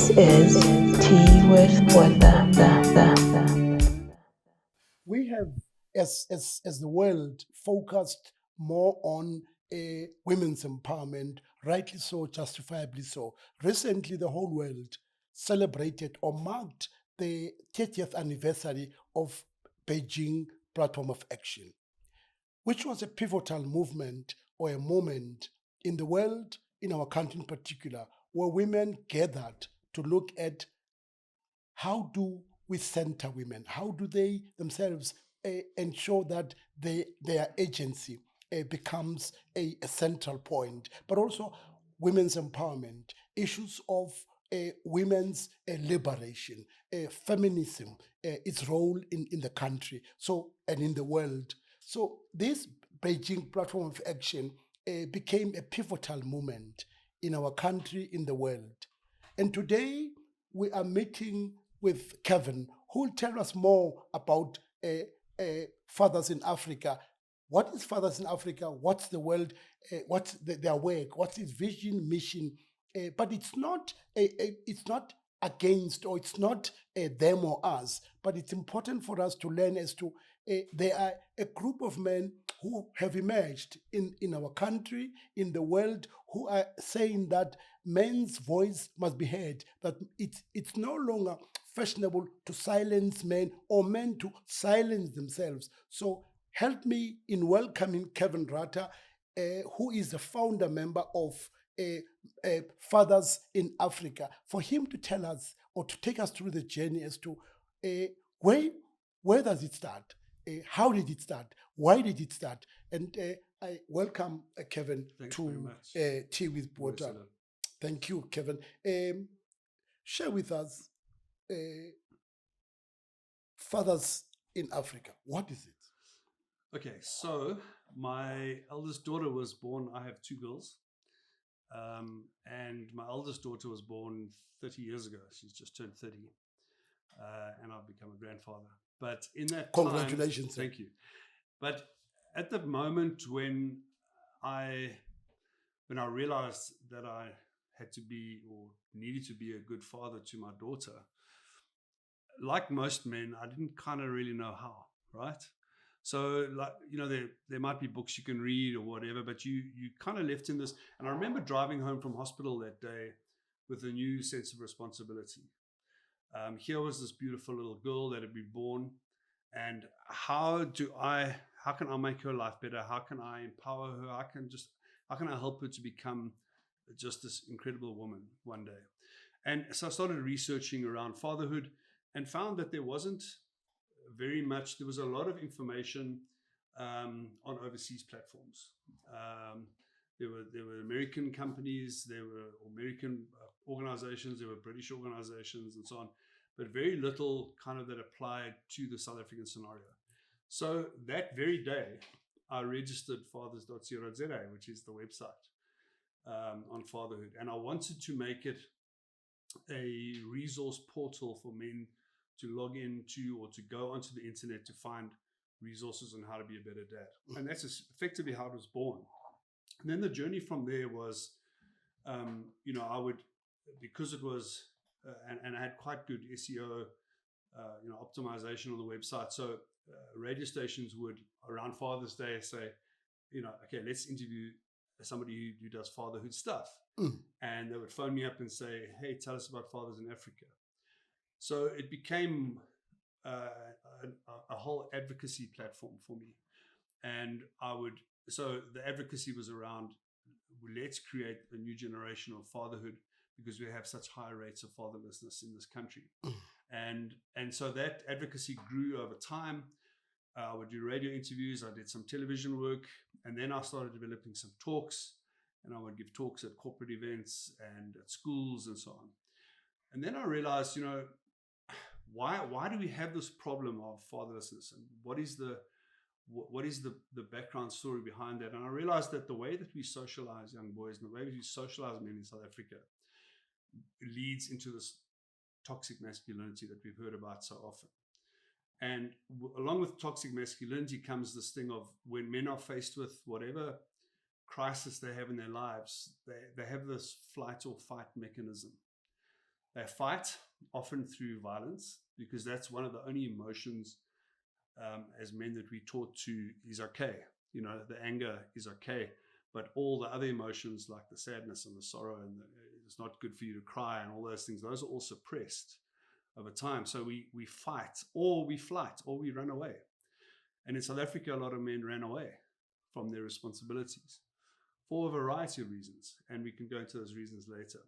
This is Tea with Botha. We have, as the world, focused more on women's empowerment, rightly so, justifiably so. Recently, the whole world celebrated or marked the 30th anniversary of Beijing Platform of Action, which was a pivotal movement or a moment in the world, in our country in particular, where women gathered to look at how do we center women? How do they themselves ensure that their agency becomes a central point? But also women's empowerment, issues of women's liberation, feminism, its role in the country, so and in the world. So this Beijing Platform of Action became a pivotal moment in our country, in the world. And today we are meeting with Kevin, who will tell us more about fathers in Africa. What is Fathers in Africa? What's the world? What's their work? What's its vision, mission? But it's not against, or it's not them or us. But it's important for us to learn as to they are a group of men who have emerged in our country, in the world, who are saying that men's voice must be heard, that it's no longer fashionable to silence men or men to silence themselves. So help me in welcoming Kevin Rutter, who is the founder member of Fathers in Africa, for him to tell us or to take us through the journey as to where does it start? How did it start? Why did it start? And I welcome Kevin Thanks very to much. Tea with Botha. Mbuyiselo. Thank you, Kevin. Share with us Fathers in Africa. What is it? Okay, so my eldest daughter was born. I have two girls, and my eldest daughter was born 30 years ago. She's just turned 30, and I've become a grandfather. But in that Congratulations. time, thank you. But at the moment when I realized that I had to be or needed to be a good father to my daughter, like most men, I didn't kind of really know how, right? So, like, there might be books you can read or whatever, but you kind of left in this. And I remember driving home from hospital that day with a new sense of responsibility. Here was this beautiful little girl that had been born, and how can I make her life better? How can I empower her? How can I help her to become just this incredible woman one day? And so I started researching around fatherhood and found that there wasn't very much. There was a lot of information on overseas platforms. There were American companies, there were American organizations, there were British organizations, and so on, but very little kind of that applied to the South African scenario. So that very day, I registered fathers.co.za, which is the website on fatherhood, and I wanted to make it a resource portal for men to log into or to go onto the internet to find resources on how to be a better dad. And that's effectively how it was born. And then the journey from there was, I would, because it was, and I had quite good SEO, optimization on the website. So radio stations would, around Father's Day, say, okay, let's interview somebody who does fatherhood stuff. And they would phone me up and say, hey, tell us about fathers in Africa. So it became a whole advocacy platform for me. And so the advocacy was around, let's create a new generation of fatherhood because we have such high rates of fatherlessness in this country. And so that advocacy grew over time. I would do radio interviews, I did some television work, and then I started developing some talks, and I would give talks at corporate events and at schools and so on. And then I realized, why do we have this problem of fatherlessness, and what is the background story behind that? And I realized that the way that we socialize young boys and the way we socialize men in South Africa leads into this toxic masculinity that we've heard about so often. And along with toxic masculinity comes this thing of when men are faced with whatever crisis they have in their lives, they have this flight or fight mechanism. They fight, often through violence, because that's one of the only emotions as men that we taught to is okay. You know, the anger is okay, but all the other emotions like the sadness and the sorrow and it's not good for you to cry and all those things, those are all suppressed over time. So we fight, or we flight, or we run away. And in South Africa, a lot of men ran away from their responsibilities for a variety of reasons. And we can go into those reasons later.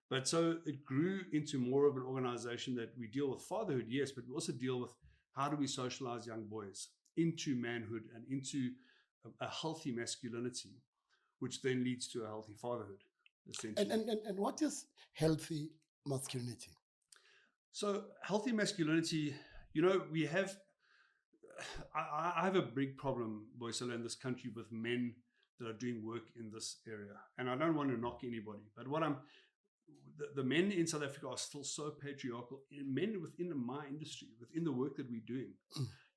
But so it grew into more of an organization that we deal with fatherhood, yes, but we also deal with how do we socialize young boys into manhood and into a healthy masculinity, which then leads to a healthy fatherhood, essentially. And what is healthy masculinity? So healthy masculinity, you know, we have, I have a big problem, Mbuyiselo, in this country with men that are doing work in this area. And I don't want to knock anybody, but the men in South Africa are still so patriarchal. Men within my industry, within the work that we're doing,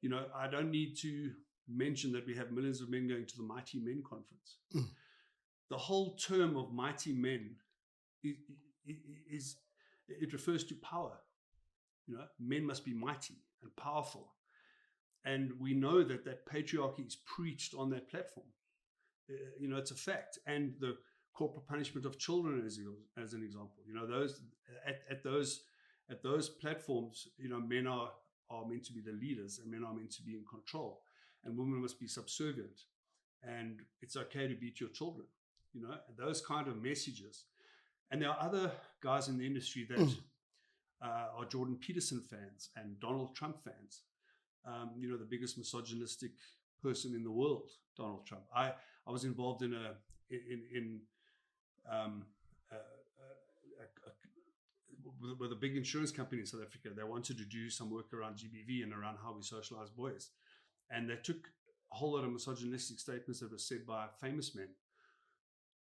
you know, I don't need to mention that we have millions of men going to the Mighty Men Conference. The whole term of mighty men it refers to power. You know, men must be mighty and powerful. And we know that patriarchy is preached on that platform. You know, it's a fact. And the corporal punishment of children as an example. You know, those at those platforms, you know, men are meant to be the leaders and men are meant to be in control. And women must be subservient. And it's okay to beat your children. You know, those kind of messages. And there are other guys in the industry that are Jordan Peterson fans and Donald Trump fans. You know, the biggest misogynistic person in the world, Donald Trump. I was involved in with a big insurance company in South Africa. They wanted to do some work around GBV and around how we socialize boys. And they took a whole lot of misogynistic statements that were said by famous men,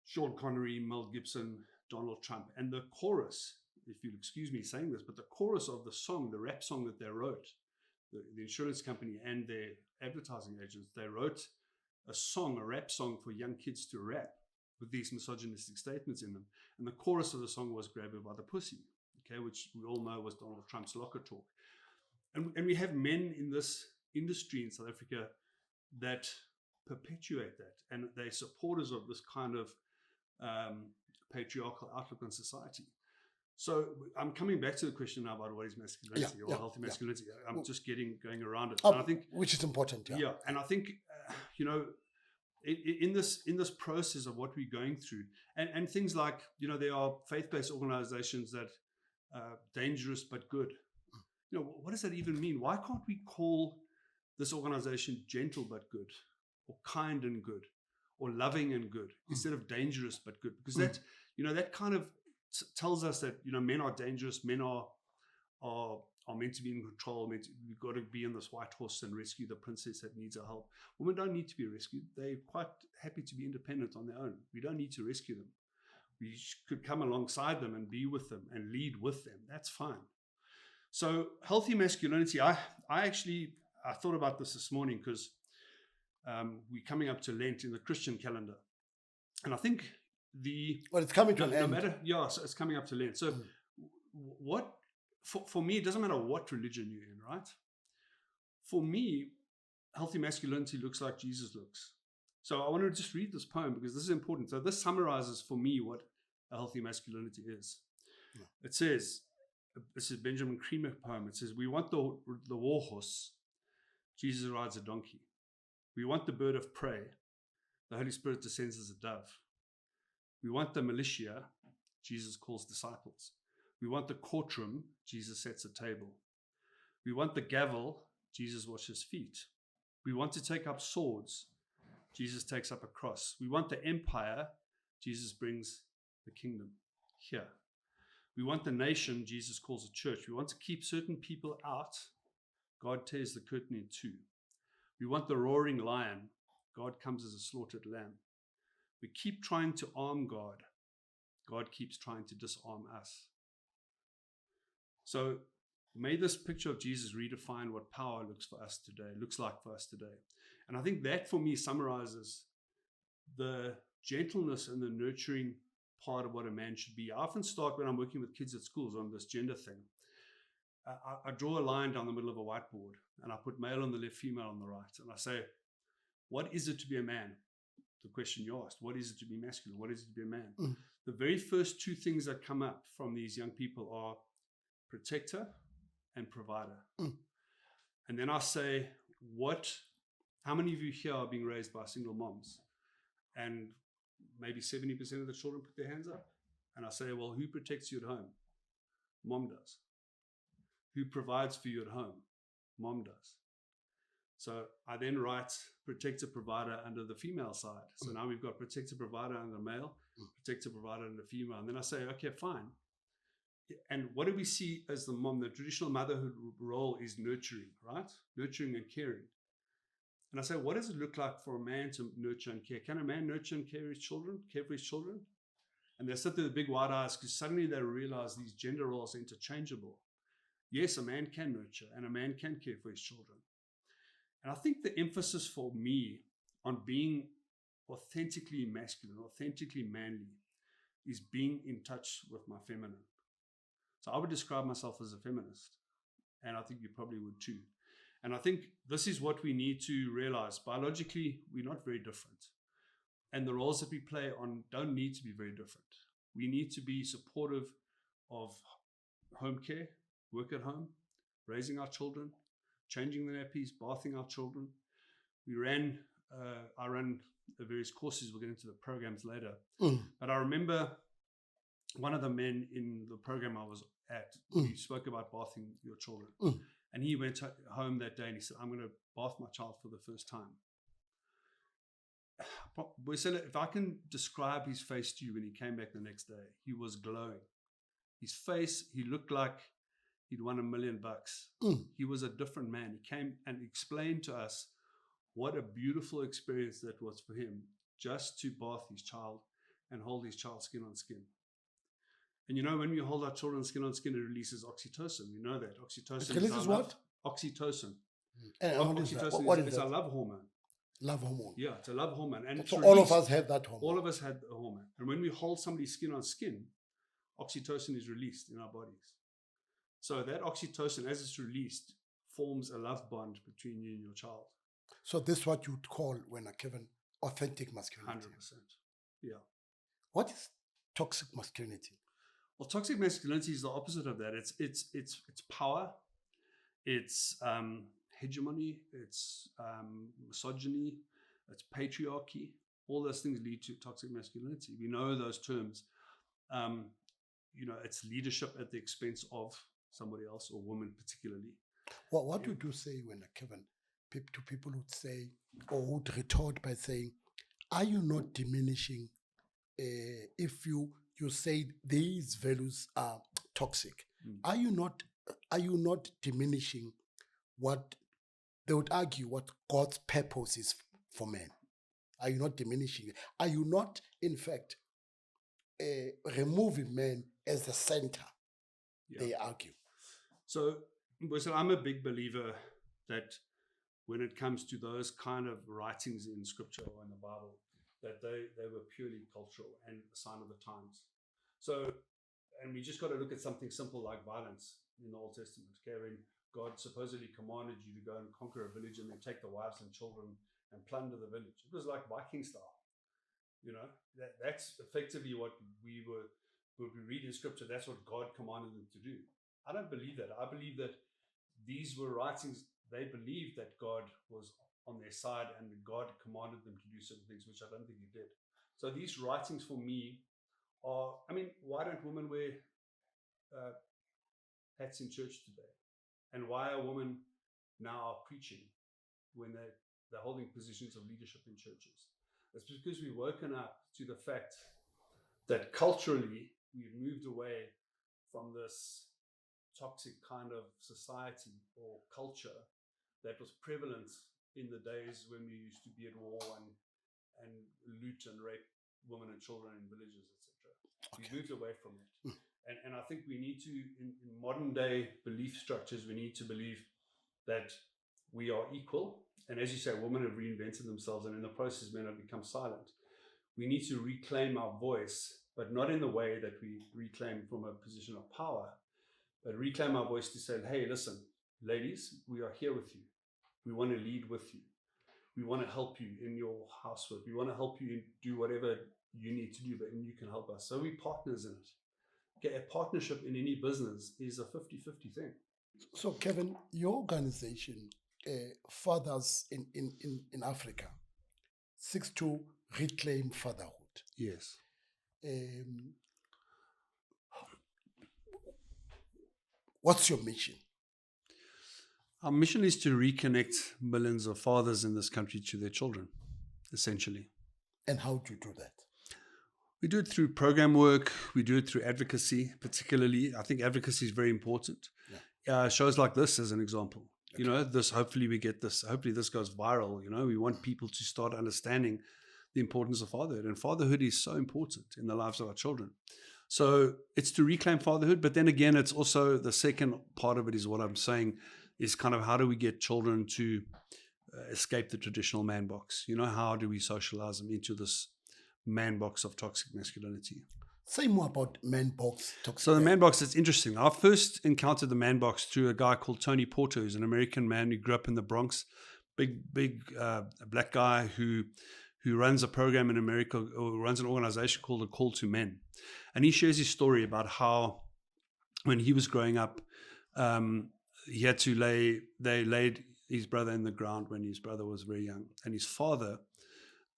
Sean Connery, Mel Gibson, Donald Trump. And the chorus, if you'll excuse me saying this, but the chorus of the song, the rap song that they wrote, the insurance company and their advertising agents, they wrote a rap song for young kids to rap with these misogynistic statements in them. And the chorus of the song was "Grab Her by the Pussy," okay, which we all know was Donald Trump's locker talk. And we have men in this industry in South Africa that perpetuate that, and they're supporters of this kind of patriarchal outlook on society. So I'm coming back to the question now about what is masculinity or healthy masculinity. I'm just going around it. And I think, which is important. Yeah, and I think you know, in this process of what we're going through, and things like, you know, there are faith-based organizations that dangerous but good. You know, what does that even mean? Why can't we call this organization gentle but good, or kind and good, or loving and good, instead of dangerous but good? Because that, you know, that kind of tells us that, you know, men are dangerous, men are meant to be in control, we've got to be on this white horse and rescue the princess that needs our help. Women don't need to be rescued. They're quite happy to be independent on their own. We don't need to rescue them. We could come alongside them and be with them and lead with them. That's fine. So healthy masculinity, I thought about this morning because we're coming up to Lent in the Christian calendar. And I think it's coming to an end. So it's coming up to Lent. So what, for me, it doesn't matter what religion you're in, right? For me, healthy masculinity looks like Jesus looks. So I want to just read this poem because this is important. So this summarizes for me what a healthy masculinity is. Yeah. It says, this is Benjamin Creamer poem. It says, we want the war horse. Jesus rides a donkey. We want the bird of prey. The Holy Spirit descends as a dove. We want the militia. Jesus calls disciples. We want the courtroom. Jesus sets a table. We want the gavel. Jesus washes feet. We want to take up swords. Jesus takes up a cross. We want the empire. Jesus brings the kingdom here. We want the nation. Jesus calls a church. We want to keep certain people out. God tears the curtain in two. We want the roaring lion. God comes as a slaughtered lamb. We keep trying to arm God. God keeps trying to disarm us. So may this picture of Jesus redefine what power looks like for us today. And I think that for me summarizes the gentleness and the nurturing part of what a man should be. I often start when I'm working with kids at schools on this gender thing. I draw a line down the middle of a whiteboard, and I put male on the left, female on the right, and I say, what is it to be a man? The question you asked, what is it to be masculine? What is it to be a man? Mm. The very first two things that come up from these young people are protector and provider. Mm. And then I say, how many of you here are being raised by single moms? And maybe 70% of the children put their hands up. And I say, well, who protects you at home? Mom does. Who provides for you at home? Mom does. So I then write protector, provider under the female side. So now we've got protector, provider under male, protector, provider under female. And then I say, okay, fine. And what do we see as the mom? The traditional motherhood role is nurturing, right? Nurturing and caring. And I say, what does it look like for a man to nurture and care? Can a man nurture and care for his children? And they sit there with big wide eyes because suddenly they realize these gender roles are interchangeable. Yes, a man can nurture and a man can care for his children. And I think the emphasis for me on being authentically masculine, authentically manly, is being in touch with my feminine. So I would describe myself as a feminist, and I think you probably would too. And I think this is what we need to realize. Biologically, we're not very different. And the roles that we play don't need to be very different. We need to be supportive of home care, work at home, raising our children, changing the nappies, bathing our children. I ran various courses. We'll get into the programs later. But I remember one of the men in the program I was at, he spoke about bathing your children. And he went home that day and he said, I'm going to bath my child for the first time. If I can describe his face to you when he came back the next day, he was glowing. His face, he looked like he'd won $1 million. He was a different man. He came and explained to us what a beautiful experience that was for him, just to bath his child and hold his child skin on skin. And you know, when we hold our children skin on skin, it releases oxytocin. We know that. Oxytocin. It releases what? Oxytocin. And Oxytocin what is it's that? our love hormone. Love hormone. Yeah, it's a love hormone. And so all of us have that hormone. All of us had a hormone. And when we hold somebody's skin on skin, oxytocin is released in our bodies. So that oxytocin, as it's released, forms a love bond between you and your child. So this is what you'd call, when Kevin, authentic masculinity. 100%. Yeah. What is toxic masculinity? Well, toxic masculinity is the opposite of that. It's power, it's hegemony, it's misogyny, it's patriarchy. All those things lead to toxic masculinity. We know those terms. It's leadership at the expense of somebody else, or women particularly. Well, what would you say when Kevin, to people who'd say, or would retort by saying, are you not diminishing if you say these values are toxic? Are you not diminishing what they would argue what God's purpose is for men? Are you not diminishing it? Are you not, in fact, removing men as the center? Yeah. They argue. So I'm a big believer that when it comes to those kind of writings in Scripture or in the Bible, that they were purely cultural and a sign of the times. So, and we just got to look at something simple like violence in the Old Testament. Okay, when God supposedly commanded you to go and conquer a village and then take the wives and children and plunder the village. It was like Viking style. That's effectively what we read in Scripture. That's what God commanded them to do. I don't believe that. I believe that these were writings. They believed that God was on their side and God commanded them to do certain things, which I don't think he did. So these writings for me are, why don't women wear hats in church today? And why are women now preaching when they're holding positions of leadership in churches? It's because we've woken up to the fact that culturally we've moved away from this toxic kind of society or culture that was prevalent in the days when we used to be at war and loot and rape women and children in villages, etc. Okay. We've moved away from it. And I think we need to, in modern day belief structures, we need to believe that we are equal. And as you say, women have reinvented themselves, and in the process, men have become silent. We need to reclaim our voice, but not in the way that we reclaim from a position of power, but reclaim our voice to say, hey, listen, ladies, we are here with you. We want to lead with you. We want to help you in your housework. We want to help you do whatever you need to do, but you can help us. So we're partners in it. Okay, a partnership in any business is a 50-50 thing. So, Kevin, your organization, Fathers in Africa, seeks to reclaim fatherhood. Yes. What's your mission? Our mission is to reconnect millions of fathers in this country to their children, essentially. And how do you do that? We do it through program work. We do it through advocacy, particularly. I think advocacy is very important. Yeah. Shows like this, as an example. Okay. You know, hopefully we get this. Hopefully this goes viral. You know, we want people to start understanding the importance of fatherhood. And fatherhood is so important in the lives of our children. So it's to reclaim fatherhood. But then again, it's also the second part of it is what I'm saying is kind of how do we get children to escape the traditional man box? You know, how do we socialize them into this man box of toxic masculinity? Say more about man box toxic. So the man box is interesting. I first encountered the man box through a guy called Tony Porter, who's an American man who grew up in the Bronx, big black guy who runs a program in America, or runs an organization called A Call to Men. And he shares his story about how when he was growing up, he had to they laid his brother in the ground when his brother was very young. And his father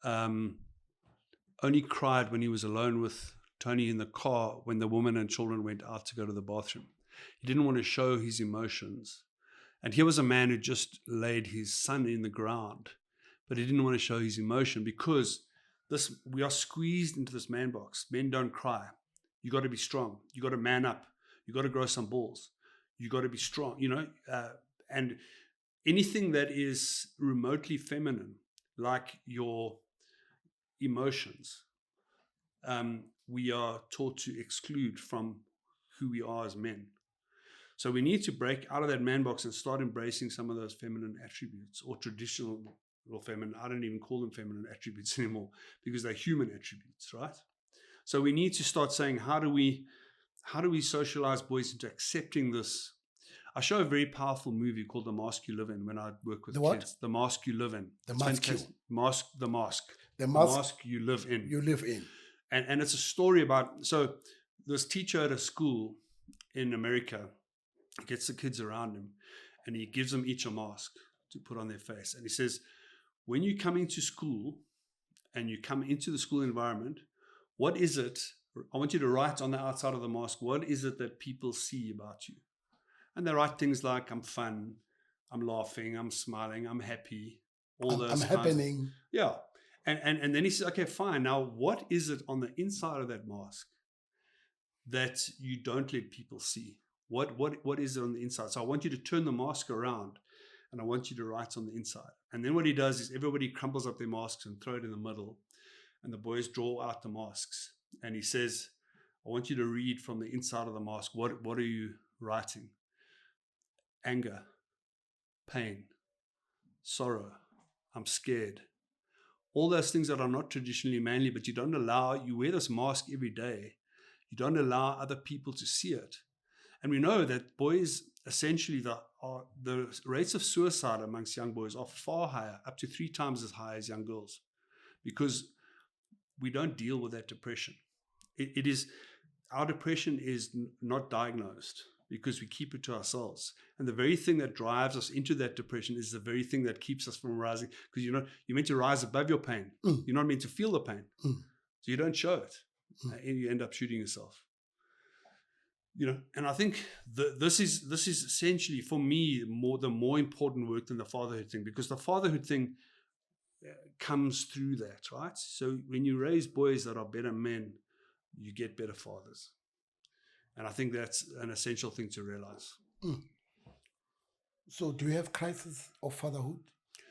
only cried when he was alone with Tony in the car when the woman and children went out to go to the bathroom. He didn't want to show his emotions. And here was a man who just laid his son in the ground, but he didn't want to show his emotion because we are squeezed into this man box. Men don't cry. You got to be strong. You got to man up. You got to grow some balls. You got to be strong, you know, and anything that is remotely feminine, like your emotions, we are taught to exclude from who we are as men. So we need to break out of that man box and start embracing some of those feminine attributes, or traditional or feminine. I don't even call them feminine attributes anymore because they're human attributes, right? So we need to start saying, how do we socialize boys into accepting this? I show a very powerful movie called The Mask You Live In when I work with kids. The Mask You Live In. The Mask You. The Mask. The Mask. The Mask You Live In. You live in. And it's a story about, so this teacher at a school in America gets the kids around him and he gives them each a mask to put on their face. And he says, when you come into school and you come into the school environment, what is it? I want you to write on the outside of the mask, what is it that people see about you? And they write things like, I'm fun, I'm laughing, I'm smiling, I'm happy, all those I'm happening. Yeah. And then he says, okay, fine. Now, what is it on the inside of that mask that you don't let people see? What is it on the inside? So I want you to turn the mask around and I want you to write on the inside. And then what he does is everybody crumbles up their masks and throw it in the middle. And the boys draw out the masks. And he says, I want you to read from the inside of the mask. What are you writing? Anger, pain, sorrow, I'm scared. All those things that are not traditionally manly, but you wear this mask every day. You don't allow other people to see it. And we know that boys, essentially, the rates of suicide amongst young boys are far higher, up to 3 times as high as young girls, because we don't deal with that depression. Our depression is not diagnosed because we keep it to ourselves. And the very thing that drives us into that depression is the very thing that keeps us from rising. Because you're meant to rise above your pain. You're not meant to feel the pain. So you don't show it. And you end up shooting yourself. And I think this is essentially, for me, the more important work than the fatherhood thing. Because the fatherhood thing comes through that, right? So when you raise boys that are better men, you get better fathers. And I think that's an essential thing to realize. So do you have crisis of fatherhood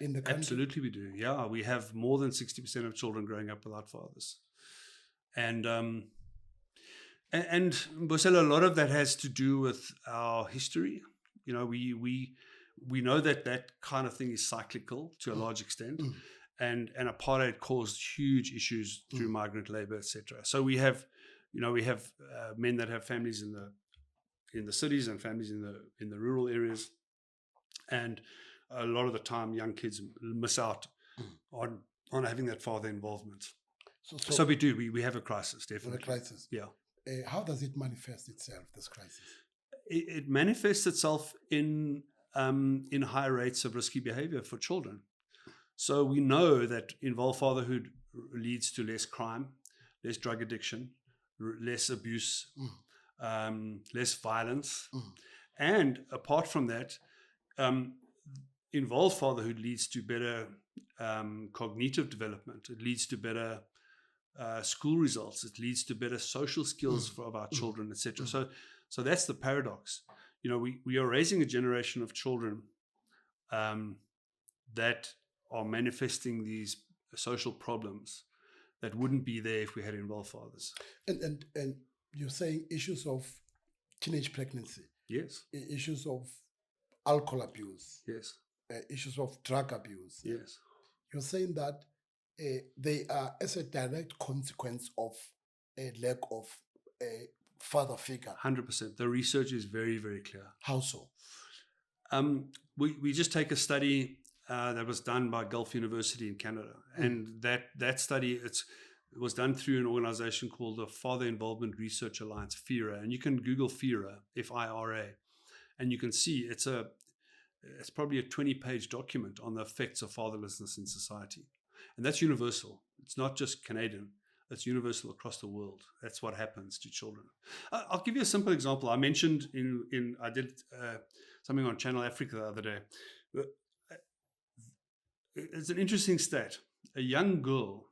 in the country? Absolutely we do. Yeah, we have more than 60% of children growing up without fathers. And Mbuyiselo, a lot of that has to do with our history. We know that kind of thing is cyclical to a large extent. And apartheid caused huge issues through migrant labor, etc. So we have we have men that have families in the cities and families in the rural areas, and a lot of the time young kids miss out on having that father involvement. So we do. We have a crisis, definitely. A crisis. Yeah. How does it manifest itself, this crisis? It manifests itself in higher rates of risky behavior for children. So we know that involved fatherhood leads to less crime, less drug addiction, less abuse, less violence. And apart from that, involved fatherhood leads to better cognitive development. It leads to better school results. It leads to better social skills for our children, etc. So that's the paradox. We are raising a generation of children that are manifesting these social problems that wouldn't be there if we had involved fathers. And you're saying issues of teenage pregnancy. Yes. Issues of alcohol abuse. Yes. Issues of drug abuse. Yes. You're saying that they are as a direct consequence of a lack of a father figure. 100%. The research is very, very clear. How so? We just take a study that was done by Gulf University in Canada, and that study it was done through an organization called the Father Involvement Research Alliance, FIRA, and you can Google FIRA, FIRA, and you can see it's probably a 20-page document on the effects of fatherlessness in society, and that's universal. It's not just Canadian. It's universal across the world. That's what happens to children. I'll give you a simple example. I mentioned I did something on Channel Africa the other day. It's an interesting stat. A young girl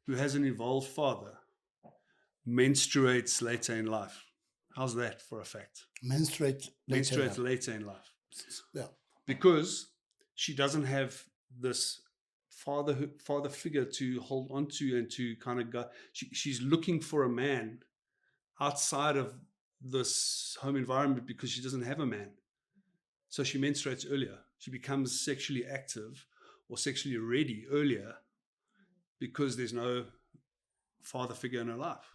who has an involved father menstruates later in life. How's that for a fact? Menstruates later in life. Yeah. Because she doesn't have this father figure to hold on to and to kind of go. She's looking for a man outside of this home environment because she doesn't have a man. So she menstruates earlier. She becomes sexually active or sexually ready earlier because there's no father figure in her life.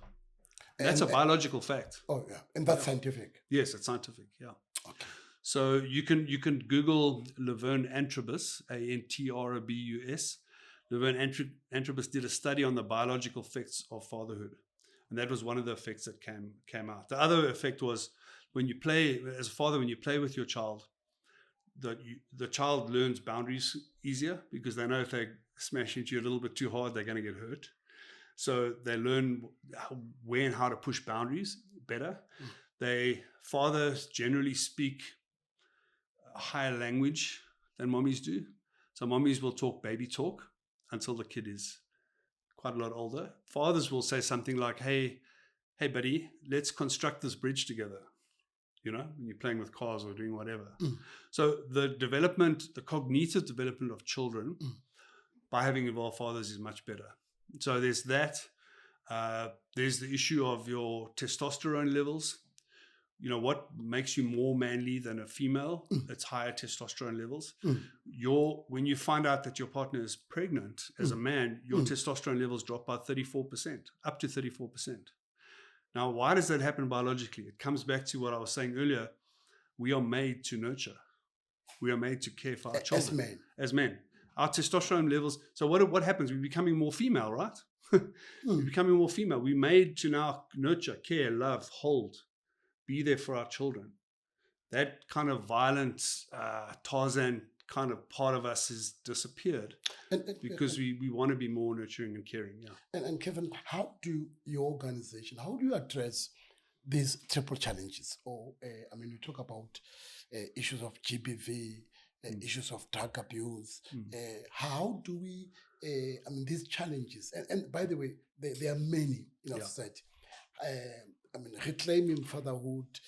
That's a biological fact. Oh, yeah. And that's scientific. Yes, it's scientific. Yeah. Okay. So you can Google Laverne Antrobus, Antrobus. Laverne Antrobus did a study on the biological effects of fatherhood, and that was one of the effects that came out. The other effect was when you play as a father, when you play with your child, the child learns boundaries easier because they know if they smash into you a little bit too hard, they're going to get hurt. So they learn where and how to push boundaries better. Fathers generally speak a higher language than mommies do. So mommies will talk baby talk until the kid is quite a lot older. Fathers will say something like, hey buddy, let's construct this bridge together. When you're playing with cars or doing whatever. So the cognitive development of children by having involved fathers is much better. So there's that. There's the issue of your testosterone levels. What makes you more manly than a female? It's higher testosterone levels. When you find out that your partner is pregnant as a man, your testosterone levels drop by 34%, up to 34%. Now, why does that happen biologically? It comes back to what I was saying earlier. We are made to nurture. We are made to care for our children. As men. Our testosterone levels. So what happens? We're becoming more female, right? We're becoming more female. We're made to now nurture, care, love, hold, be there for our children. That kind of violent Tarzan kind of part of us has disappeared because we want to be more nurturing and caring. Yeah. And Kevin, how do your organization, how do you address these triple challenges? Or you talk about issues of GBV, issues of drug abuse. How do we, these challenges, and by the way, there are many in our society. Reclaiming fatherhood,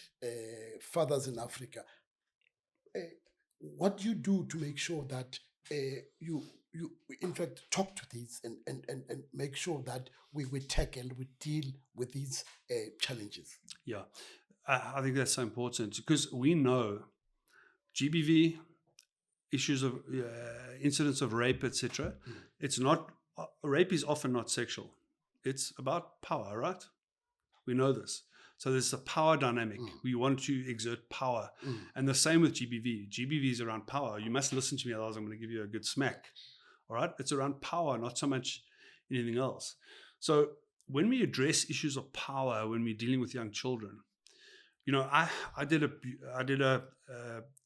fathers in Africa. What do you do to make sure that you in fact talk to these and make sure that we tackle, we deal with these challenges? Yeah, I think that's so important because we know GBV, issues of incidents of rape, etc. It's not, rape is often not sexual. It's about power, right? We know this. So there's a power dynamic. We want to exert power. And the same with GBV. GBV is around power. You must listen to me, otherwise I'm going to give you a good smack. All right? It's around power, not so much anything else. So when we address issues of power, when we're dealing with young children, you know, I did a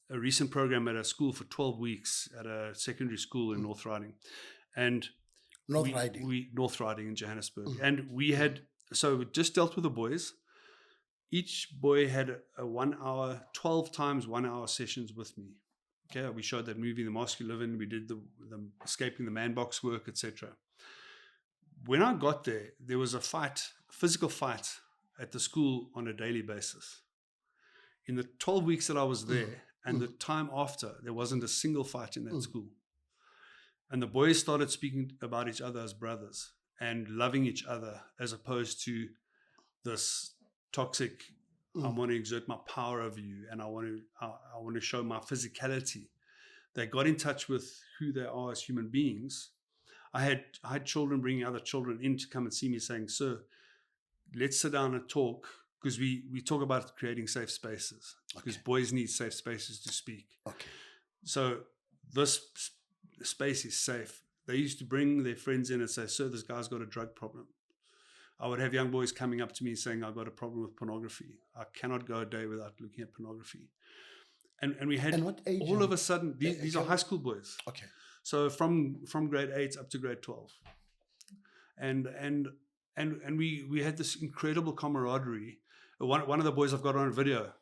recent program at a school for 12 weeks at a secondary school in North Riding. And North Riding in Johannesburg. And we had, so just dealt with the boys. Each boy had a 1 hour, 12 times 1 hour sessions with me. Okay, we showed that movie, The Mask You Live In. We did the escaping the man box work, etc. When I got there, there was a physical fight at the school on a daily basis. In the 12 weeks that I was there and the time after, there wasn't a single fight in that school. And the boys started speaking about each other as brothers and loving each other, as opposed to this toxic, I want to exert my power over you, and I want to show my physicality. They got in touch with who they are as human beings. I had children bringing other children in to come and see me, saying, "Sir, let's sit down and talk," because we talk about creating safe spaces, because boys need safe spaces to speak. Okay. So this space is safe. They used to bring their friends in and say, "Sir, this guy's got a drug problem." I would have young boys coming up to me saying, "I've got a problem with pornography. I cannot go a day without looking at pornography." And we had, what age all of a sudden, these are high school boys. Okay. So from grade 8 up to grade 12. And we had this incredible camaraderie. One of the boys I've got on a video,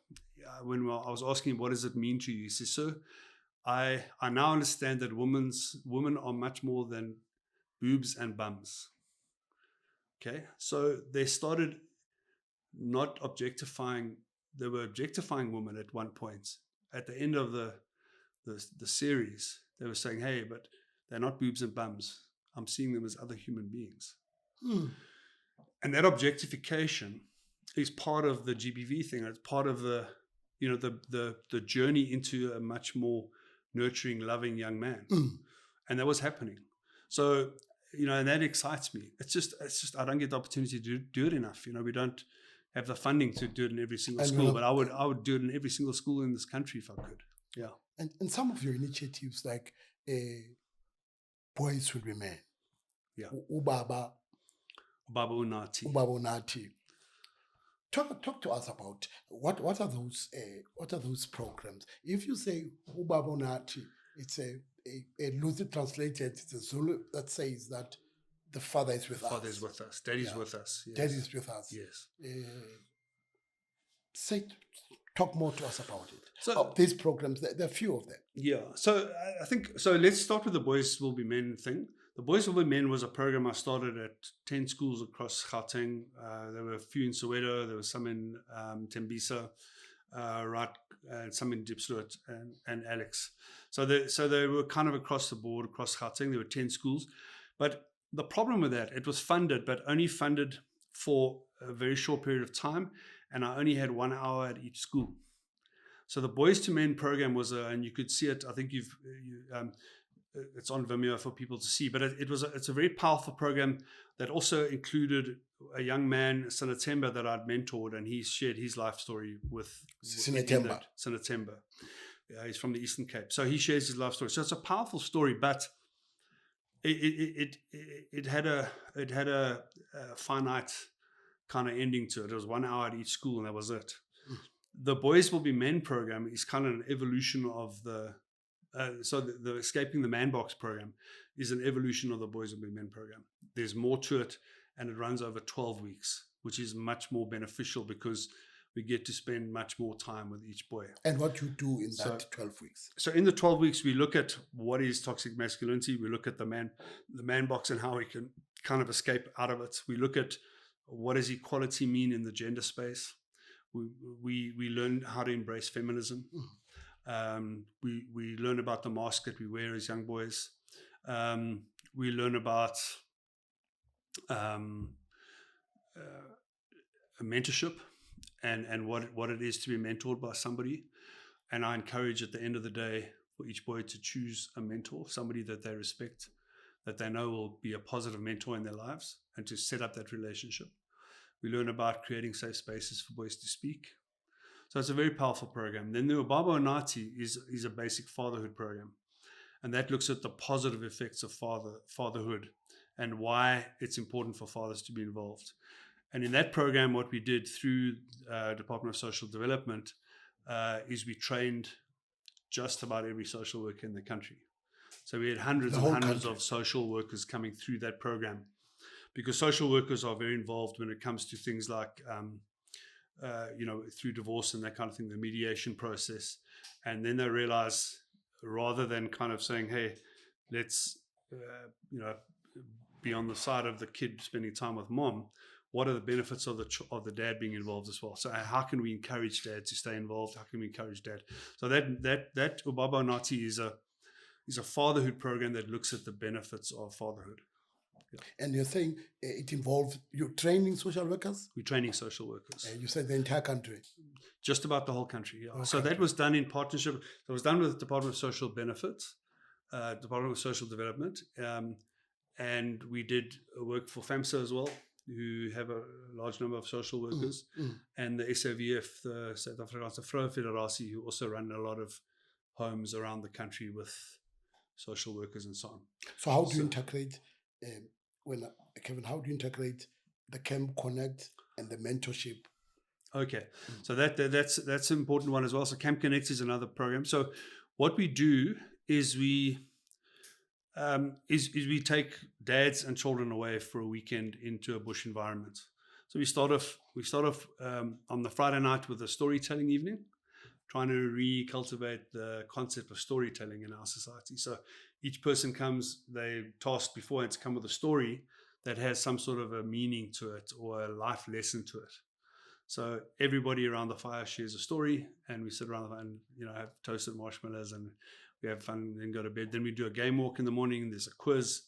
when I was asking him, "What does it mean to you?" He says, "Sir, I now understand that women are much more than boobs and bums." Okay, so they started not objectifying. They were objectifying women at one point. At the end of the series, they were saying, "Hey, but they're not boobs and bums. I'm seeing them as other human beings." And that objectification is part of the GBV thing. It's part of the journey into a much more nurturing, loving young man. And that was happening. So, and that excites me. It's just I don't get the opportunity to do it enough. We don't have the funding to do it in every single school, but I would do it in every single school in this country if I could. Yeah. And some of your initiatives, like Boys Will Be Men. Yeah. Ubaba Unati. Talk to us about what are those programs. If you say Ubaba Unati, it's a loosely translated, it's a Zulu that says that the father is with us. Father is with us. Daddy's with us. Yes. Daddy is with us. Yes. Talk more to us about it. So these programs, there are a few of them. Yeah. So I think, let's start with the Boys Will Be Men thing. The Boys Will Be Men was a program I started at 10 schools across Gauteng. There were a few in Soweto. There was some in Tembisa, and some in Diepsloot and Alex. So they were kind of across the board, across Gauteng. There were 10 schools. But the problem with that, it was funded, but only funded for a very short period of time. And I only had 1 hour at each school. So the Boys to Men program was, and you could see it, I think it's on Vimeo for people to see, but it's a very powerful program that also included a young man, Sinatemba, that I'd mentored, and he shared his life story with Sinatemba. Yeah, he's from the Eastern Cape. So he shares his life story. So it's a powerful story, but it had a finite kind of ending to it. It was 1 hour at each school, and that was it. The Boys Will Be Men program is kind of an evolution of the Escaping the Man Box program is an evolution of the Boys Will Be Men program. There's more to it, and it runs over 12 weeks, which is much more beneficial because we get to spend much more time with each boy. And what you do in that 12 weeks? So in the 12 weeks, we look at what is toxic masculinity. We look at the man box and how we can kind of escape out of it. We look at what does equality mean in the gender space. We learn how to embrace feminism. We learn about the mask that we wear as young boys. We learn about mentorship and what it is to be mentored by somebody. And I encourage at the end of the day for each boy to choose a mentor, somebody that they respect, that they know will be a positive mentor in their lives, and to set up that relationship. We learn about creating safe spaces for boys to speak. So it's a very powerful program. Then the Ubaba Onati is a basic fatherhood program. And that looks at the positive effects of fatherhood and why it's important for fathers to be involved. And in that program, what we did through Department of Social Development is we trained just about every social worker in the country. So we had hundreds and hundreds of social workers coming through that program, because social workers are very involved when it comes to things like, through divorce and that kind of thing, the mediation process. And then they realize, rather than kind of saying, hey, let's, be on the side of the kid spending time with mom, what are the benefits of the dad being involved as well? So how can we encourage dad to stay involved? How can we encourage dad? So that Ubaba Onati is a fatherhood program that looks at the benefits of fatherhood. Yeah. And you're saying it involves you training social workers? We're training social workers. You said the entire country? Just about the whole country, yeah. Okay. So that was done in partnership. So it was done with the Department of Social Benefits, Department of Social Development, and we did work for FAMSA as well, who have a large number of social workers, and the SAVF, the South Afrikaanse Vrouwenfederasie, who also run a lot of homes around the country with social workers and so on. So how do you integrate, Kevin, how do you integrate the Camp Connect and the mentorship? Okay, so that's an important one as well. So Camp Connect is another program. So what we do is we take dads and children away for a weekend into a bush environment. So we start off on the Friday night with a storytelling evening, trying to recultivate the concept of storytelling in our society. So each person comes, they tasked beforehand to come with a story that has some sort of a meaning to it or a life lesson to it. So everybody around the fire shares a story, and we sit around the fire and have toasted marshmallows, and we have fun, and then go to bed. Then we do a game walk in the morning. There's a quiz,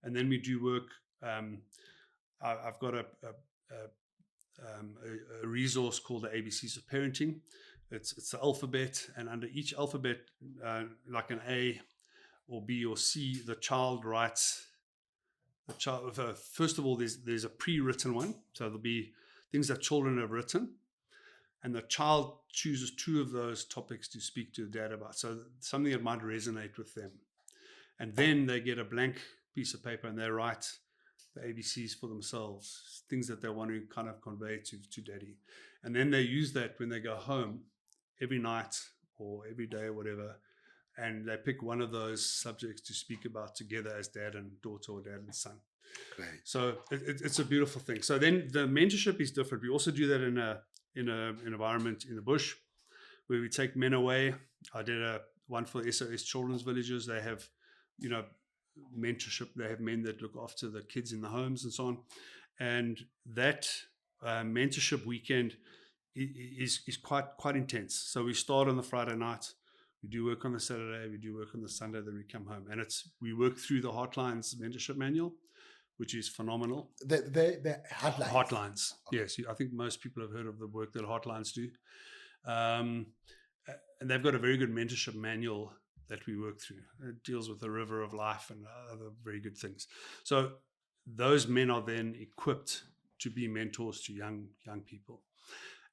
and then we do work. I've got a resource called the ABCs of Parenting. It's the alphabet, and under each alphabet, like an A or B or C, the child writes. First of all, there's a pre-written one, so there'll be things that children have written, and the child chooses two of those topics to speak to the dad about, so something that might resonate with them. And then they get a blank piece of paper and they write the ABCs for themselves, things that they want to kind of convey to daddy. And then they use that when they go home every night or every day or whatever, and they pick one of those subjects to speak about together as dad and daughter or dad and son. Great. So it's a beautiful thing. So then the mentorship is different. We also do that in an environment in the bush where we take men away. I did one for SOS Children's Villages. They have, mentorship. They have men that look after the kids in the homes and so on. And that mentorship weekend is quite intense. So we start on the Friday night. We do work on the Saturday. We do work on the Sunday. Then we come home, and we work through the Heartlines mentorship manual, which is phenomenal. The Heartlines. Heartlines, okay. Yes. I think most people have heard of the work that Heartlines do. And they've got a very good mentorship manual that we work through. It deals with the river of life and other very good things. So those men are then equipped to be mentors to young people.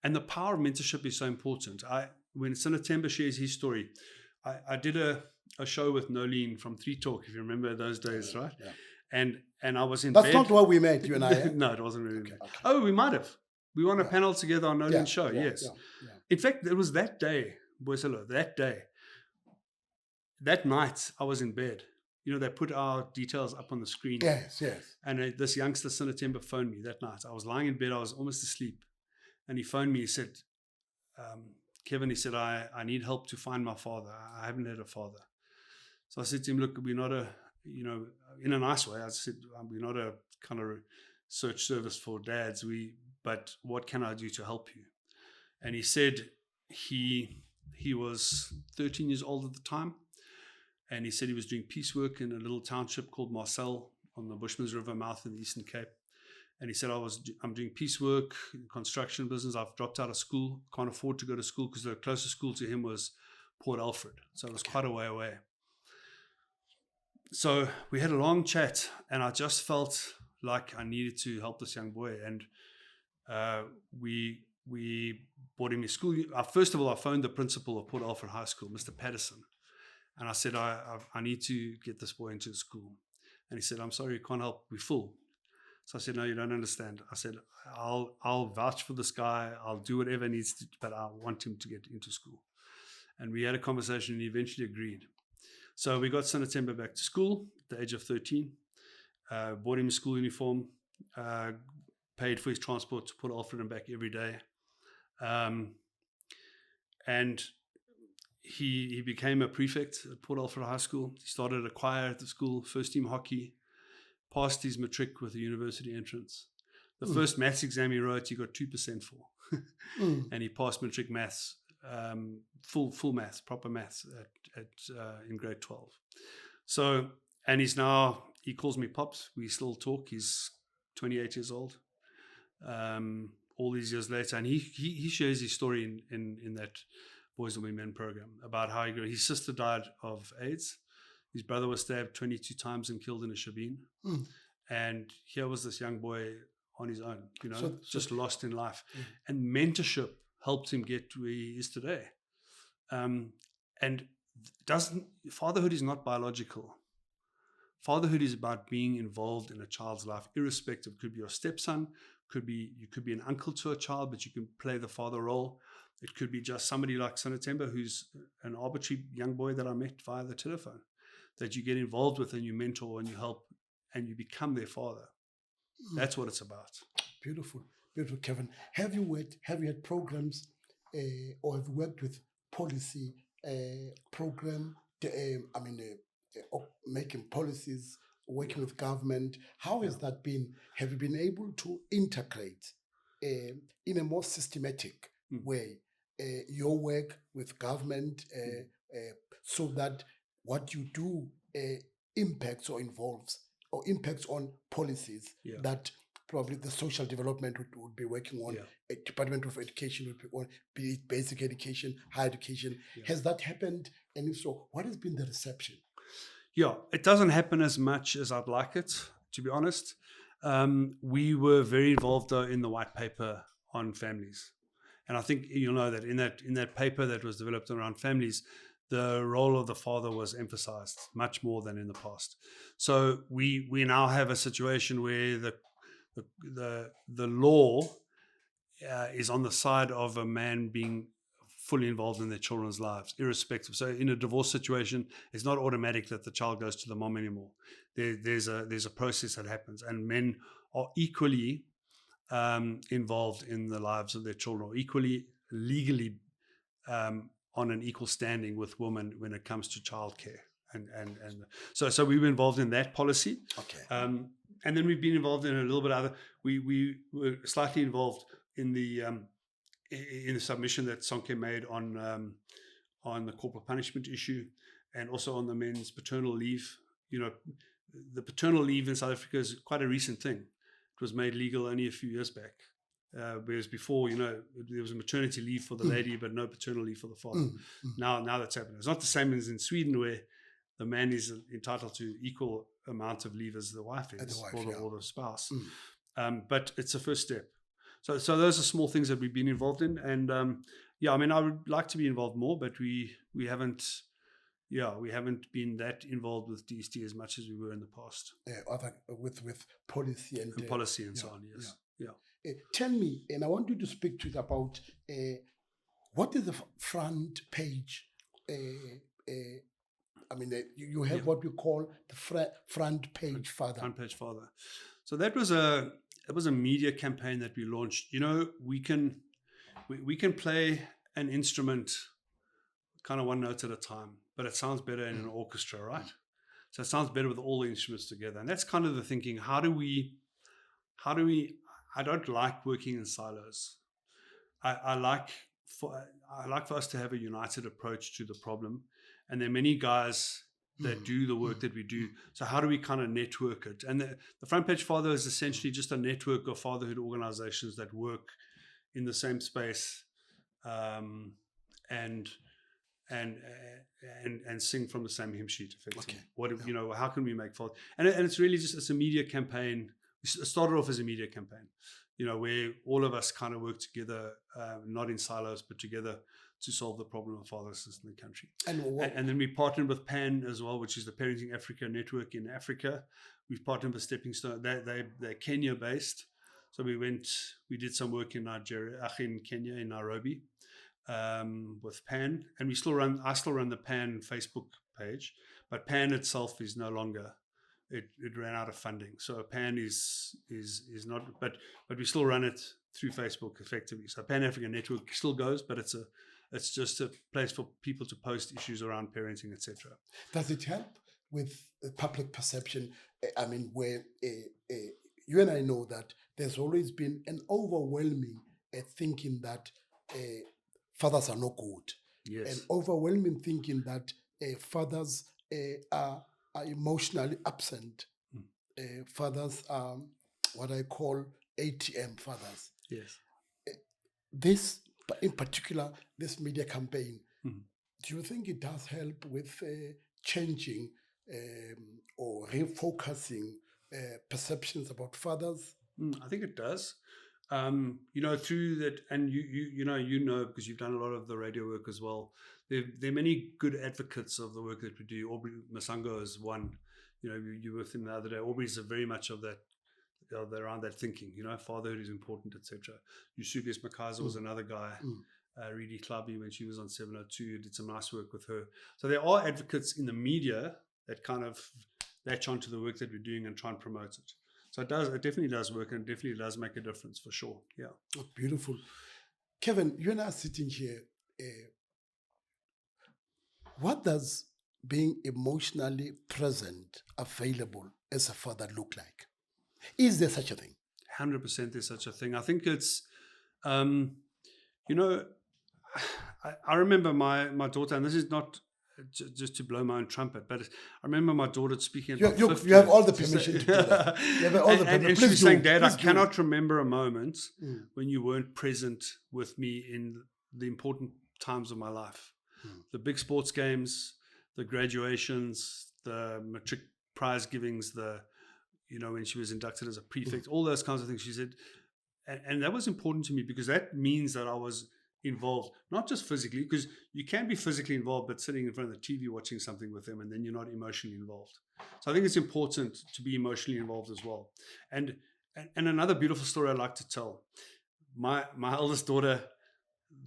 And the power of mentorship is so important. When Sinatemba shares his story, I did a show with Nolene from 3 Talk, if you remember those days, right? Yeah. And I was in bed. That's not where we met, you and I. Eh? No, it wasn't really. Okay. Oh, we might have. We won a panel together on Nolene's show, yes. Yeah. In fact, it was that day, Mbuyiselo, that night I was in bed. They put our details up on the screen. Yes. And this youngster, Sinatemba, phoned me that night. I was lying in bed. I was almost asleep. And he phoned me. He said, Kevin, he said, I need help to find my father. I haven't had a father. So I said to him, look, we're not in a nice way, I said, we're not a kind of search service for dads. But what can I do to help you? And he said he was 13 years old at the time. And he said he was doing piecework in a little township called Marcel on the Bushman's River mouth in the Eastern Cape. And he said, I'm doing piecework, construction business. I've dropped out of school, can't afford to go to school because the closest school to him was Port Alfred. So it was quite a way away. So we had a long chat, and I just felt like I needed to help this young boy. And we bought him his school. First of all, I phoned the principal of Port Alfred High School, Mr. Patterson, and I said, I need to get this boy into school. And he said, I'm sorry, you can't help, we're full. So I said, no, you don't understand. I said, I'll vouch for this guy. I'll do whatever needs to, but I want him to get into school. And we had a conversation and he eventually agreed. So we got Sanatemba back to school at the age of 13, bought him a school uniform, paid for his transport to Port Alfred and back every day. And he became a prefect at Port Alfred High School. He started a choir at the school, first team hockey, passed his matric with a university entrance. The first maths exam he wrote, he got 2% for. And he passed matric maths, full maths, proper maths in grade 12. So, and he calls me Pops. We still talk. He's 28 years old. All these years later, and he shares his story in that Boys and Men program about how his sister died of AIDS. His brother was stabbed 22 times and killed in a shebeen. And here was this young boy on his own, just lost in life. And mentorship helped him get to where he is today. And fatherhood is not biological. Fatherhood is about being involved in a child's life, irrespective. It could be your stepson, you could be an uncle to a child, but you can play the father role. It could be just somebody like Sanatemba, who's an arbitrary young boy that I met via the telephone, that you get involved with and you mentor and you help and you become their father. That's what it's about. Beautiful, beautiful, Kevin. Have you had programs or have you worked with policy program? Making policies, working with government. How has that been? Have you been able to integrate in a more systematic way your work with government so that what you do impacts or involves or impacts on policies that probably the social development would be working on, a Department of Education would be on, be it basic education, higher education. Has that happened? And if so, what has been the reception? Yeah, it doesn't happen as much as I'd like it, to be honest. We were very involved though in the white paper on families. And I think you'll know that in that paper that was developed around families, the role of the father was emphasized much more than in the past. So we now have a situation where the law is on the side of a man being fully involved in their children's lives, irrespective. So in a divorce situation, it's not automatic that the child goes to the mom anymore. There's a process that happens, and men are equally involved in the lives of their children, or equally legally on an equal standing with women when it comes to childcare. And so we were involved in that policy. Okay. And then we've been involved in a little bit other. We were slightly involved in the submission that Sonke made on the corporal punishment issue, and also on the men's paternal leave. The paternal leave in South Africa is quite a recent thing. It was made legal only a few years back. Whereas before, there was a maternity leave for the lady, but no paternal leave for the father. Now that's happening. It's not the same as in Sweden, where the man is entitled to equal amount of leave as the wife is, or the spouse. But it's a first step. So those are small things that we've been involved in, and I would like to be involved more, but we haven't been that involved with DST as much as we were in the past. With policy and policy and so on. Yes. Yeah. Tell me, and I want you to speak to it about what is the front page. You have what we call the front page father. Front page father. So that was a media campaign that we launched. We can play an instrument kind of one note at a time, but it sounds better in an orchestra, right? So it sounds better with all the instruments together. And that's kind of the thinking. How do we I don't like working in silos. I like for us to have a united approach to the problem. And there are many guys that do the work that we do. So how do we kind of network it? And the Front Page Father is essentially just a network of fatherhood organizations that work in the same space and sing from the same hymn sheet, effectively. Okay. How can we make father? And it's really it's a media campaign it started off as a media campaign, where all of us kind of worked together, not in silos, but together to solve the problem of fatherlessness in the country. And then we partnered with PAN as well, which is the Parenting Africa network in Africa. We've partnered with Stepping Stone. They're Kenya based. So we did some work in Kenya, in Nairobi, with PAN. And I still run the PAN Facebook page, but PAN itself is no longer. It ran out of funding. So PAN is not, but we still run it through Facebook effectively. So Pan African Network still goes, but it's just a place for people to post issues around parenting, etc. Does it help with public perception? I mean, where you and I know that there's always been an overwhelming thinking that fathers are no good. Yes. An overwhelming thinking that fathers are emotionally absent. Fathers are what I call ATM fathers. Yes. This, in particular, this media campaign, do you think it does help with changing or refocusing perceptions about fathers? I think it does. Through that, and you because you've done a lot of the radio work as well. There are many good advocates of the work that we do. Aubrey Masango is one. You were with him the other day. Aubrey's very much of that, around that thinking. Fatherhood is important, etc. Eusebius Makaza was another guy. Reedy Clubby, when she was on 702, did some nice work with her. So there are advocates in the media that kind of latch onto the work that we're doing and try and promote it. So it definitely does work, and it definitely does make a difference for sure. Yeah. Oh, beautiful. Kevin, you and I are sitting here. What does being emotionally present, available as a father look like? Is there such a thing? 100% there's such a thing. I think it's, I remember my daughter, and this is not just to blow my own trumpet, but I remember my daughter speaking at you have all the permission to do that. You have all the permission. And she was saying, Dad, I cannot remember a moment when you weren't present with me in the important times of my life. The big sports games, the graduations, the matric prize givings, when she was inducted as a prefect, all those kinds of things. She said, and that was important to me because that means that I was involved, not just physically, because you can be physically involved, but sitting in front of the TV watching something with them, and then you're not emotionally involved. So I think it's important to be emotionally involved as well. And another beautiful story I'd like to tell. My eldest daughter,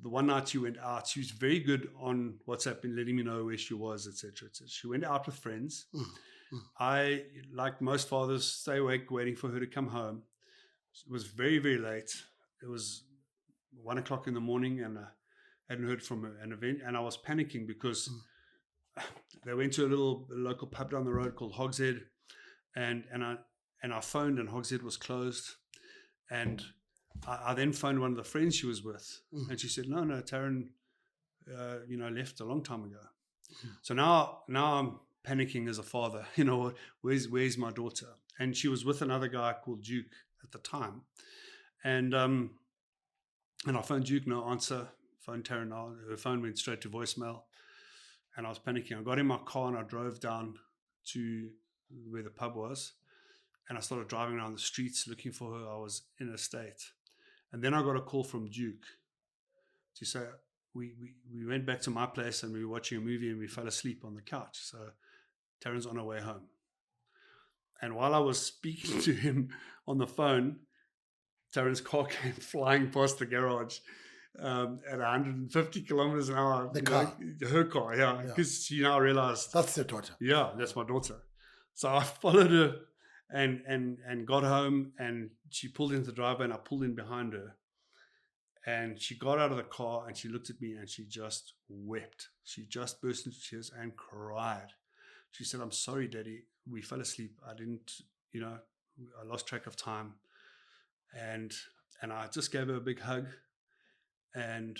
the one night she went out, she was very good on WhatsApp and letting me know where she was, etc. She went out with friends. I, like most fathers, stay awake waiting for her to come home. It was very, very late. It was 1 o'clock in the morning, and I hadn't heard from her. And I was panicking because they went to a local pub down the road called Hogshead, and I phoned, and Hogshead was closed. And I then phoned one of the friends she was with, and she said, "No, Taryn, left a long time ago." So now I'm panicking as a father. Where's my daughter? And she was with another guy called Duke at the time, and I phoned Duke, no answer. Phoned Taryn, her phone went straight to voicemail, and I was panicking. I got in my car and I drove down to where the pub was, and I started driving around the streets looking for her. I was in a state, and then I got a call from Duke to say we went back to my place and we were watching a movie and we fell asleep on the couch. So Taryn's on her way home. And while I was speaking to him on the phone, Taryn's car came flying past the garage at 150 kilometers an hour. Her car, yeah. Because she now realized. That's your daughter. Yeah, that's my daughter. So I followed her and got home, and she pulled into the driveway, and I pulled in behind her. And she got out of the car and she looked at me and she just wept. She just burst into tears and cried. She said, "I'm sorry, Daddy. We fell asleep. I didn't, I lost track of time." And I just gave her a big hug, and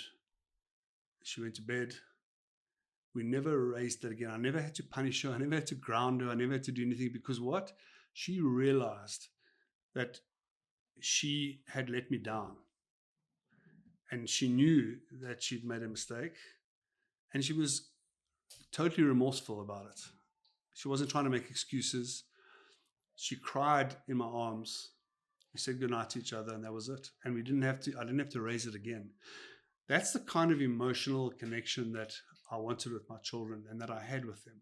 she went to bed. We never raised it again. I never had to punish her. I never had to ground her. I never had to do anything, because what? She realized that she had let me down. And she knew that she'd made a mistake, and she was totally remorseful about it. She wasn't trying to make excuses. She cried in my arms, We said goodnight to each other, and that was it. And I didn't have to raise it again. That's the kind of emotional connection that I wanted with my children and that I had with them.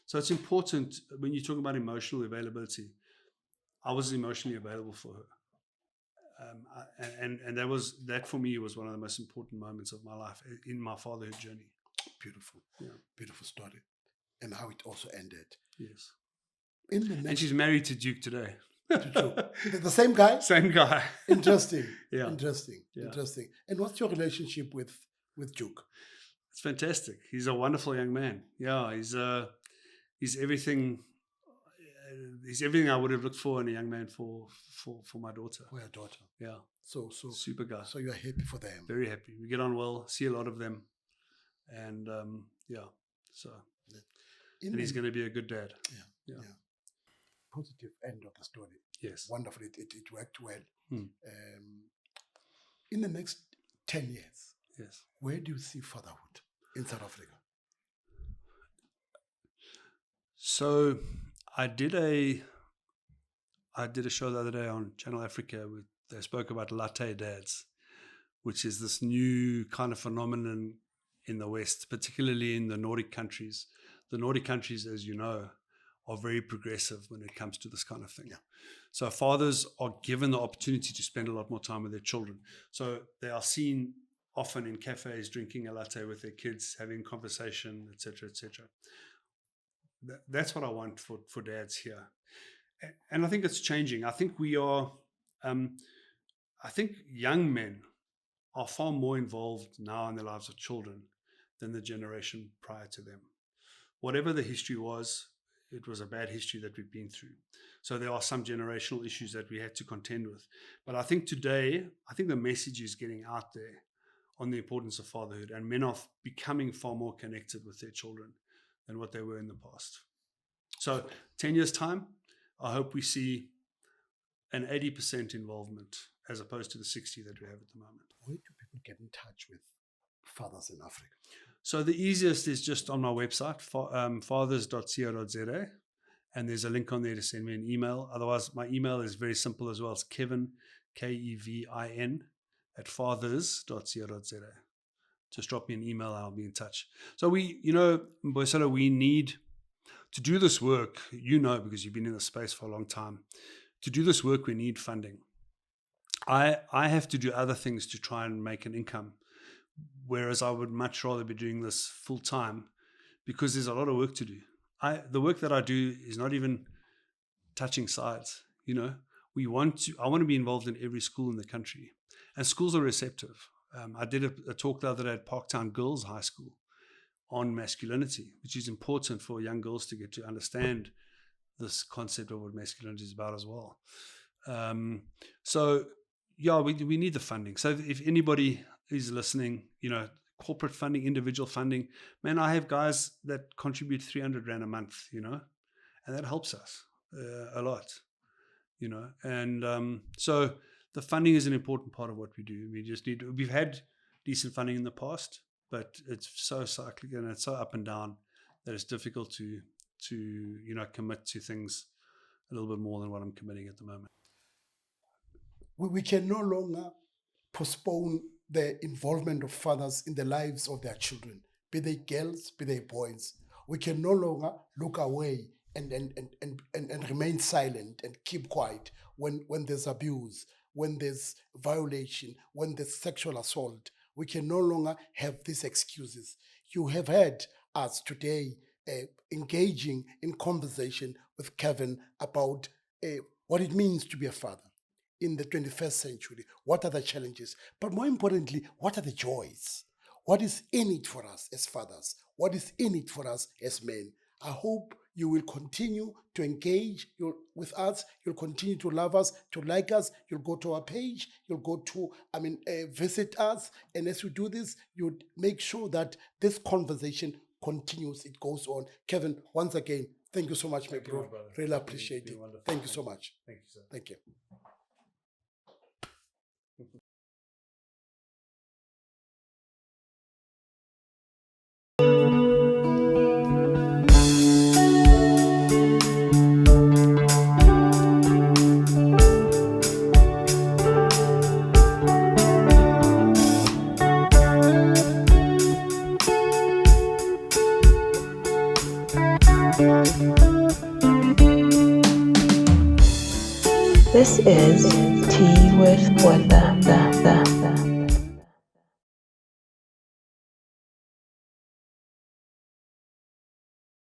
So it's important when you talk about emotional availability. I was emotionally available for her. And that for me was one of the most important moments of my life in my fatherhood journey. Beautiful. Yeah. Beautiful story. And how it also ended. Yes. And she's married to Duke today. The same guy? Same guy. Interesting. Yeah. Interesting. Yeah. Interesting. And what's your relationship with Duke? It's fantastic. He's a wonderful young man. Yeah, he's everything. He's everything I would have looked for in a young man for my daughter. For your daughter. Yeah. So super guy. So you're happy for them. Very happy. We get on well. See a lot of them, and yeah. So, and he's going to be a good dad. Yeah. Positive end of the story. Yes. Wonderful. It worked well. Hmm. In the next 10 years, yes, where do you see fatherhood in South Africa? So I did a show the other day on Channel Africa. They spoke about latte dads, which is this new kind of phenomenon in the West, particularly in the Nordic countries. The Nordic countries, as you know, are very progressive when it comes to this kind of thing. Yeah. So fathers are given the opportunity to spend a lot more time with their children. So they are seen often in cafes drinking a latte with their kids, having conversation, etc., etc. That's what I want for dads here. And I think it's changing. I think we are, I think young men are far more involved now in the lives of children than the generation prior to them. Whatever the history was, it was a bad history that we've been through. So there are some generational issues that we had to contend with. But I think today, the message is getting out there on the importance of fatherhood, and men are becoming far more connected with their children than what they were in the past. So 10 years' time, I hope we see an 80% involvement as opposed to the 60 that we have at the moment. Where do people get in touch with fathers in Africa? So the easiest is just on my website, fathers.co.za, and there's a link on there to send me an email. Otherwise, my email is very simple as well. It's Kevin, Kevin, at fathers.co.za. Just drop me an email and I'll be in touch. So Mbuyiselo, we need to do this work, because you've been in the space for a long time. To do this work, we need funding. I have to do other things to try and make an income, whereas I would much rather be doing this full time because there's a lot of work to do. The work that I do is not even touching sides. I want to be involved in every school in the country, and schools are receptive. I did a talk the other day at Parktown Girls High School on masculinity, which is important for young girls to get to understand this concept of what masculinity is about as well. We need the funding. So if anybody is listening, corporate funding, individual funding, man, I have guys that contribute 300 Rand a month, and that helps us a lot, and so the funding is an important part of what we do. We've had decent funding in the past, but it's so cyclical and it's so up and down that it's difficult to commit to things a little bit more than what I'm committing at the moment. We can no longer postpone the involvement of fathers in the lives of their children, be they girls, be they boys. We can no longer look away and remain silent and keep quiet when there's abuse, when there's violation, when there's sexual assault. We can no longer have these excuses. You have heard us today engaging in conversation with Kevin about what it means to be a father in the 21st century. What are the challenges? But more importantly, what are the joys? What is in it for us as fathers? What is in it for us as men? I hope you will continue to engage with us. You'll continue to love us, to like us. You'll go to our page. You'll go to, visit us. And as we do this, you make sure that this conversation continues. It goes on. Kevin, once again, thank you so much, my bro. Really appreciate it. Thank you so much. Thank you, sir. Thank you. This is Tea with Botha.